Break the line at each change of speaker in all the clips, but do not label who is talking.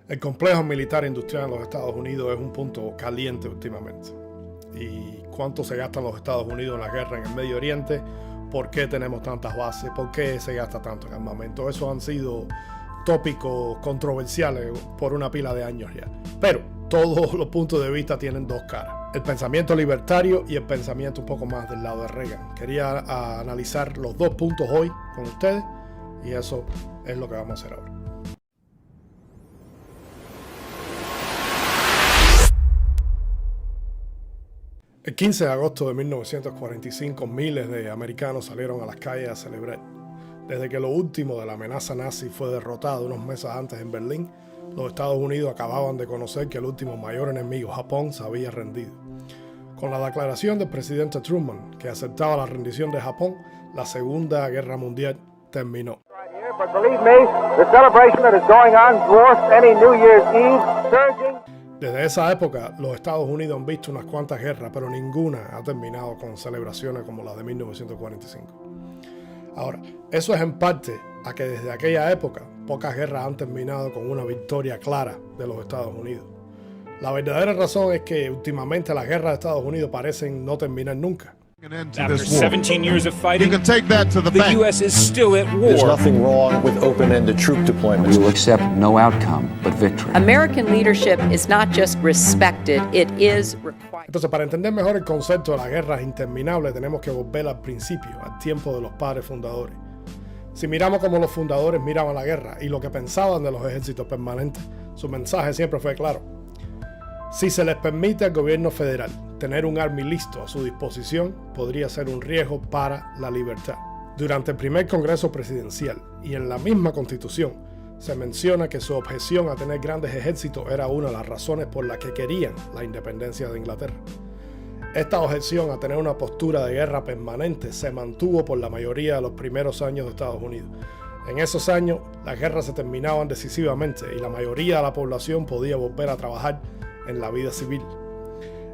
El complejo militar industrial en los Estados Unidos es un punto caliente últimamente. ¿Y cuánto se gasta en los Estados Unidos en la guerra en el Medio Oriente? ¿Por qué tenemos tantas bases? ¿Por qué se gasta tanto en armamento? Esos han sido tópicos controversiales por una pila de años ya. Pero todos los puntos de vista tienen dos caras. El pensamiento libertario y el pensamiento un poco más del lado de Reagan. Quería analizar los dos puntos hoy con ustedes y eso es lo que vamos a hacer ahora. El 15 de agosto de 1945, miles de americanos salieron a las calles a celebrar. Desde que lo último de la amenaza nazi fue derrotado unos meses antes en Berlín, los Estados Unidos acababan de conocer que el último mayor enemigo, Japón, se había rendido. Con la declaración del presidente Truman, que aceptaba la rendición de Japón, la Segunda Guerra Mundial terminó.
But believe me, the celebration that is going on dwarfs any New Year's Eve surging.
Desde esa época, los Estados Unidos han visto unas cuantas guerras, pero ninguna ha terminado con celebraciones como la de 1945. Ahora, eso es en parte a que desde aquella época, pocas guerras han terminado con una victoria clara de los Estados Unidos. La verdadera razón es que últimamente las guerras de Estados Unidos parecen no terminar nunca.
After 17 years of fighting,
You can take that to the
the
bank.
U.S. is still at
There's
war.
nothing wrong with open-ended troop deployments.
We will accept no outcome but victory.
American leadership is not just respected, it is required.
Entonces, para entender mejor el concepto de las guerras interminables, tenemos que volver al principio, al tiempo de los padres fundadores. Si miramos cómo los fundadores miraban la guerra y lo que pensaban de los ejércitos permanentes, su mensaje siempre fue claro. Si se les permite al gobierno federal tener un army listo a su disposición, podría ser un riesgo para la libertad. Durante el primer Congreso Presidencial y en la misma Constitución, se menciona que su objeción a tener grandes ejércitos era una de las razones por las que querían la independencia de Inglaterra. Esta objeción a tener una postura de guerra permanente se mantuvo por la mayoría de los primeros años de Estados Unidos. En esos años, las guerras se terminaban decisivamente y la mayoría de la población podía volver a trabajar en la vida civil.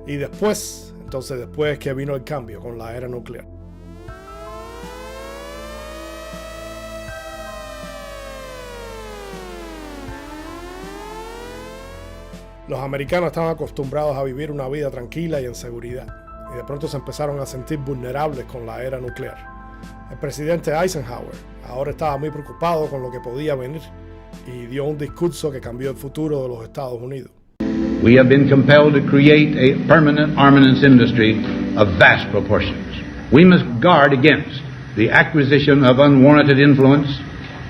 Y después que vino el cambio con la era nuclear. Los americanos estaban acostumbrados a vivir una vida tranquila y en seguridad, y de pronto se empezaron a sentir vulnerables con la era nuclear. El presidente Eisenhower ahora estaba muy preocupado con lo que podía venir y dio un discurso que cambió el futuro de los Estados Unidos.
We have been compelled to create a permanent armaments industry of vast proportions. We must guard against the acquisition of unwarranted influence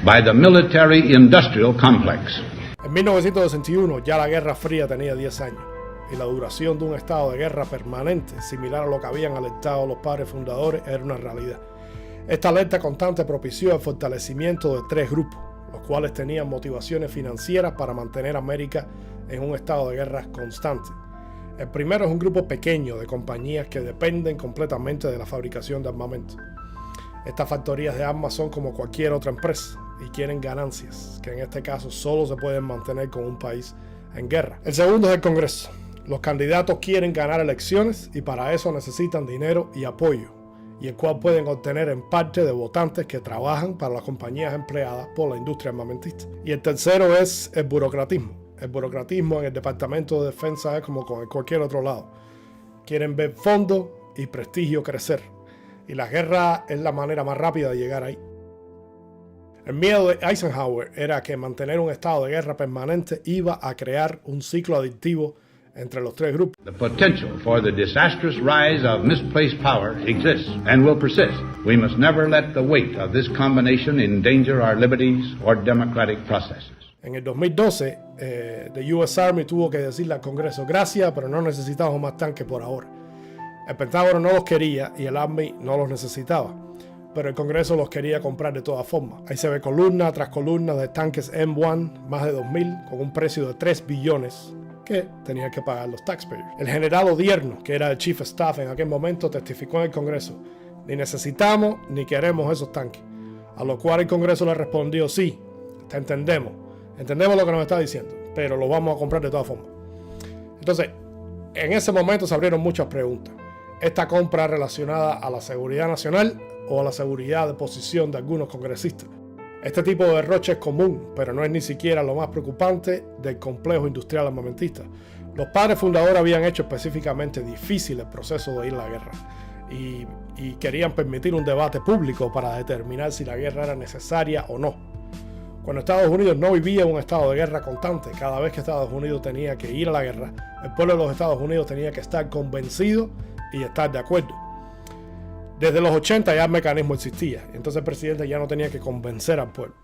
by the military-industrial complex.
En 1961 ya la Guerra Fría tenía 10 años y la duración de un estado de guerra permanente, similar a lo que habían alertado los padres fundadores, era una realidad. Esta alerta constante propició el fortalecimiento de tres grupos, los cuales tenían motivaciones financieras para mantener a América en un estado de guerra constante. El primero es un grupo pequeño de compañías que dependen completamente de la fabricación de armamento. Estas factorías de armas son como cualquier otra empresa y quieren ganancias, que en este caso solo se pueden mantener con un país en guerra. El segundo es el Congreso. Los candidatos quieren ganar elecciones y para eso necesitan dinero y apoyo, y el cual pueden obtener en parte de votantes que trabajan para las compañías empleadas por la industria armamentista. Y el tercero es el burocratismo. El burocratismo en el Departamento de Defensa es como con cualquier otro lado. Quieren ver fondos y prestigio crecer. Y la guerra es la manera más rápida de llegar ahí. El miedo de Eisenhower era que mantener un estado de guerra permanente iba a crear un ciclo adictivo entre los tres grupos.
The potential for the disastrous rise of misplaced power exists and will persist. We must never let the weight of this combination endanger our liberties or democratic processes.
En el 2012, the US Army tuvo que decirle al Congreso, gracias, pero no necesitamos más tanques por ahora. El Pentágono no los quería y el Army no los necesitaba, pero el Congreso los quería comprar de todas formas. Ahí se ve columna tras columna de tanques M1, más de 2.000, con un precio de 3 billones que tenían que pagar los taxpayers. El general Odierno, que era el Chief of Staff en aquel momento, testificó en el Congreso, ni necesitamos ni queremos esos tanques. A lo cual el Congreso le respondió, sí, te entendemos lo que nos está diciendo, pero lo vamos a comprar de todas formas. Entonces, en ese momento se abrieron muchas preguntas. ¿Esta compra relacionada a la seguridad nacional o a la seguridad de posición de algunos congresistas? Este tipo de derroche es común, pero no es ni siquiera lo más preocupante del complejo industrial armamentista. Los padres fundadores habían hecho específicamente difícil el proceso de ir a la guerra y querían permitir un debate público para determinar si la guerra era necesaria o no. Cuando Estados Unidos no vivía un estado de guerra constante, cada vez que Estados Unidos tenía que ir a la guerra, el pueblo de los Estados Unidos tenía que estar convencido y estar de acuerdo. Desde los 80 ya el mecanismo existía, entonces el presidente ya no tenía que convencer al pueblo.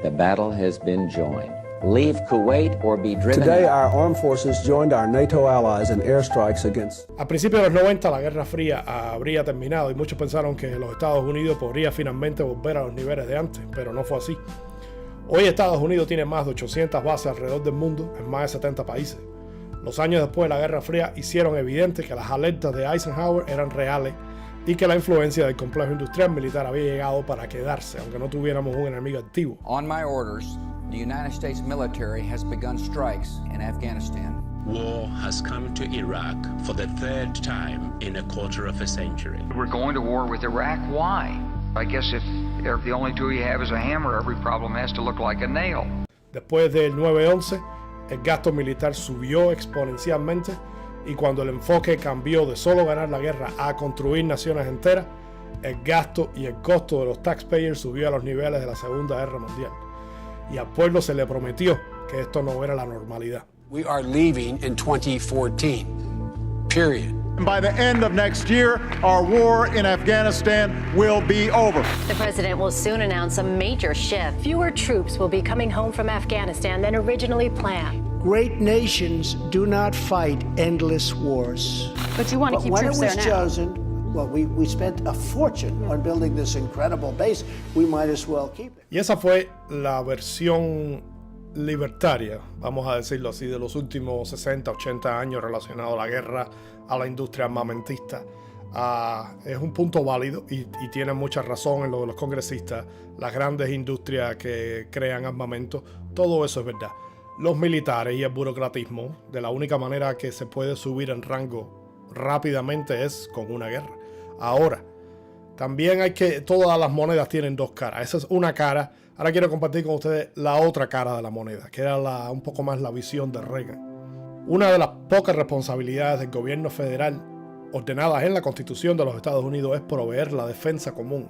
The battle has been joined. Leave Kuwait or be driven
Today,
out.
our armed forces joined our NATO allies in airstrikes against.
A principios de los 90 la Guerra Fría habría terminado y muchos pensaron que los Estados Unidos podría finalmente volver a los niveles de antes, pero no fue así. Hoy Estados Unidos tiene más de 800 bases alrededor del mundo en más de 70 países. Los años después de la Guerra Fría hicieron evidente que las alertas de Eisenhower eran reales y que la influencia del complejo industrial militar había llegado para quedarse, aunque no tuviéramos un enemigo activo.
On my orders, the United States military has begun strikes in Afghanistan.
War has come to Iraq for the third time in a quarter of a century.
We're going to war with Iraq. Why? I guess if the only tool you have is a hammer, every problem has to look like a nail.
Después del 9/11, el gasto militar subió exponencialmente y cuando el enfoque cambió de solo ganar la guerra a construir naciones enteras, el gasto y el costo de los taxpayers subió a los niveles de la Segunda Guerra Mundial. Y al pueblo se le prometió que esto no era la normalidad.
We are leaving in 2014. Period.
By the end of next year, our war in Afghanistan will be over.
The president will soon announce a major shift. Fewer troops will be coming home from Afghanistan than originally planned.
Great nations do not fight endless wars.
But you want to keep troops there now.
When it was chosen, well, we spent a fortune on building this incredible base. We might as well keep it.
Y esa fue la versión libertaria, vamos a decirlo así, de los últimos 60, 80 años relacionado a la guerra, a la industria armamentista. Es un punto válido y tiene mucha razón en lo de los congresistas, las grandes industrias que crean armamento, todo eso es verdad. Los militares y el burocratismo, de la única manera que se puede subir en rango rápidamente es con una guerra. Ahora, también todas las monedas tienen dos caras, esa es una cara. Ahora quiero compartir con ustedes la otra cara de la moneda, que era un poco más la visión de Reagan. Una de las pocas responsabilidades del gobierno federal ordenadas en la Constitución de los Estados Unidos es proveer la defensa común.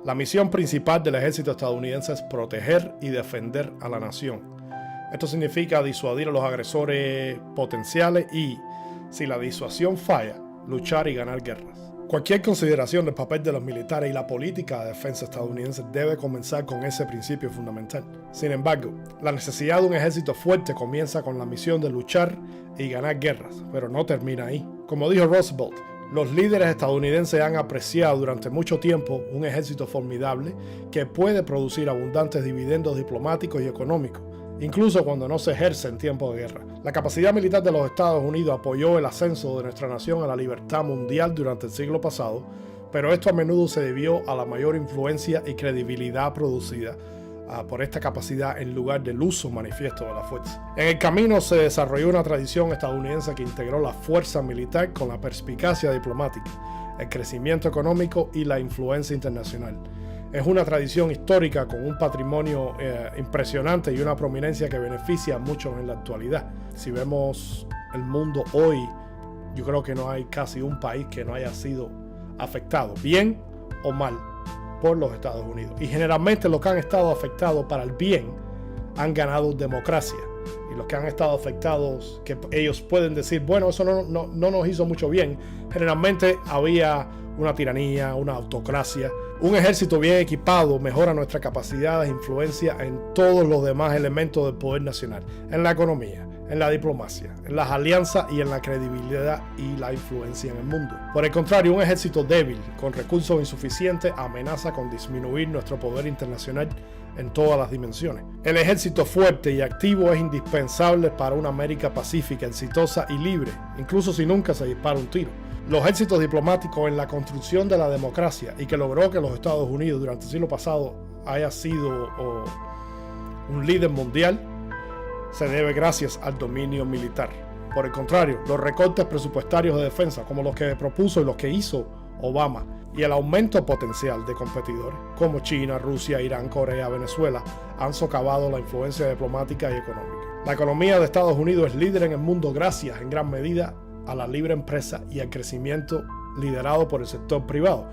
La misión principal del ejército estadounidense es proteger y defender a la nación. Esto significa disuadir a los agresores potenciales y, si la disuasión falla, luchar y ganar guerras. Cualquier consideración del papel de los militares y la política de defensa estadounidense debe comenzar con ese principio fundamental. Sin embargo, la necesidad de un ejército fuerte comienza con la misión de luchar y ganar guerras, pero no termina ahí. Como dijo Roosevelt, los líderes estadounidenses han apreciado durante mucho tiempo un ejército formidable que puede producir abundantes dividendos diplomáticos y económicos, incluso cuando no se ejerce en tiempo de guerra. La capacidad militar de los Estados Unidos apoyó el ascenso de nuestra nación a la libertad mundial durante el siglo pasado, pero esto a menudo se debió a la mayor influencia y credibilidad producida por esta capacidad en lugar del uso manifiesto de la fuerza. En el camino se desarrolló una tradición estadounidense que integró la fuerza militar con la perspicacia diplomática, el crecimiento económico y la influencia internacional. Es una tradición histórica con un patrimonio impresionante y una prominencia que beneficia a muchos en la actualidad. Si vemos el mundo hoy, yo creo que no hay casi un país que no haya sido afectado, bien o mal, por los Estados Unidos. Y generalmente los que han estado afectados para el bien han ganado democracia. Y los que han estado afectados, que ellos pueden decir, bueno, eso no nos hizo mucho bien, generalmente había una tiranía, una autocracia. Un ejército bien equipado mejora nuestra capacidad de influencia en todos los demás elementos del poder nacional, en la economía, en la diplomacia, en las alianzas y en la credibilidad y la influencia en el mundo. Por el contrario, un ejército débil, con recursos insuficientes, amenaza con disminuir nuestro poder internacional en todas las dimensiones. El ejército fuerte y activo es indispensable para una América pacífica, exitosa y libre, incluso si nunca se dispara un tiro. Los éxitos diplomáticos en la construcción de la democracia y que logró que los Estados Unidos durante el siglo pasado haya sido un líder mundial se debe gracias al dominio militar. Por el contrario, los recortes presupuestarios de defensa, como los que propuso y los que hizo Obama y el aumento potencial de competidores como China, Rusia, Irán, Corea, Venezuela han socavado la influencia diplomática y económica. La economía de Estados Unidos es líder en el mundo gracias en gran medida a la libre empresa y al crecimiento liderado por el sector privado.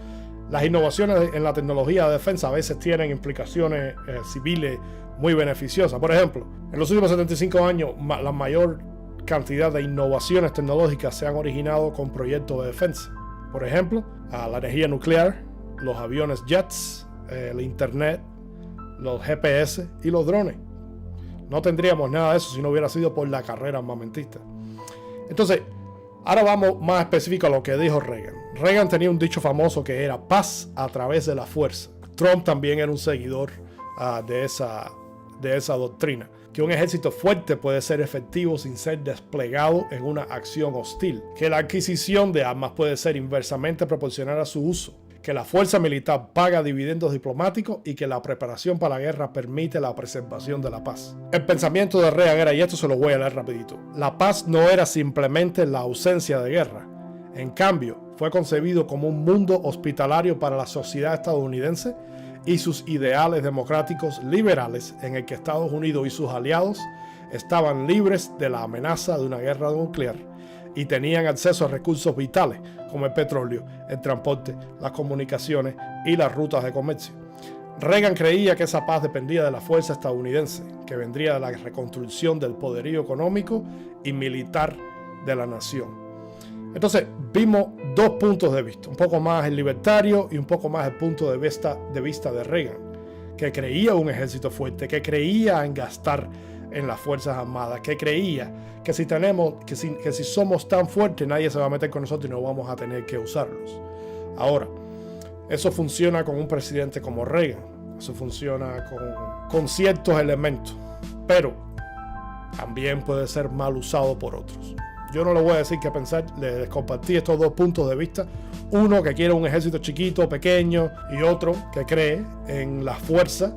Las innovaciones en la tecnología de defensa a veces tienen implicaciones civiles muy beneficiosas. Por ejemplo, en los últimos 75 años, la mayor cantidad de innovaciones tecnológicas se han originado con proyectos de defensa. Por ejemplo, la energía nuclear, los aviones jets, el internet, los GPS y los drones. No tendríamos nada de eso si no hubiera sido por la carrera armamentista. Entonces, ahora vamos más específico a lo que dijo Reagan. Reagan tenía un dicho famoso que era paz a través de la fuerza. Trump también era un seguidor de esa doctrina, que un ejército fuerte puede ser efectivo sin ser desplegado en una acción hostil, que la adquisición de armas puede ser inversamente proporcional a su uso, que la fuerza militar paga dividendos diplomáticos y que la preparación para la guerra permite la preservación de la paz. El pensamiento de Reagan era, y esto se lo voy a leer rapidito, la paz no era simplemente la ausencia de guerra. En cambio, fue concebido como un mundo hospitalario para la sociedad estadounidense y sus ideales democráticos liberales en el que Estados Unidos y sus aliados estaban libres de la amenaza de una guerra nuclear y tenían acceso a recursos vitales como el petróleo, el transporte, las comunicaciones y las rutas de comercio. Reagan creía que esa paz dependía de la fuerza estadounidense, que vendría de la reconstrucción del poderío económico y militar de la nación. Entonces vimos dos puntos de vista, un poco más el libertario y un poco más el punto de vista de Reagan, que creía un ejército fuerte, que creía en gastar en las Fuerzas Armadas, que creía que si somos tan fuertes nadie se va a meter con nosotros y no vamos a tener que usarlos. Ahora, eso funciona con un presidente como Reagan, eso funciona con ciertos elementos, pero también puede ser mal usado por otros. Yo no le voy a decir qué pensar, les compartí estos dos puntos de vista. Uno que quiere un ejército chiquito, pequeño, y otro que cree en la fuerza,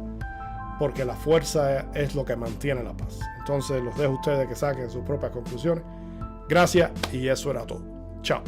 porque la fuerza es lo que mantiene la paz. Entonces los dejo a ustedes que saquen sus propias conclusiones. Gracias y eso era todo. Chao.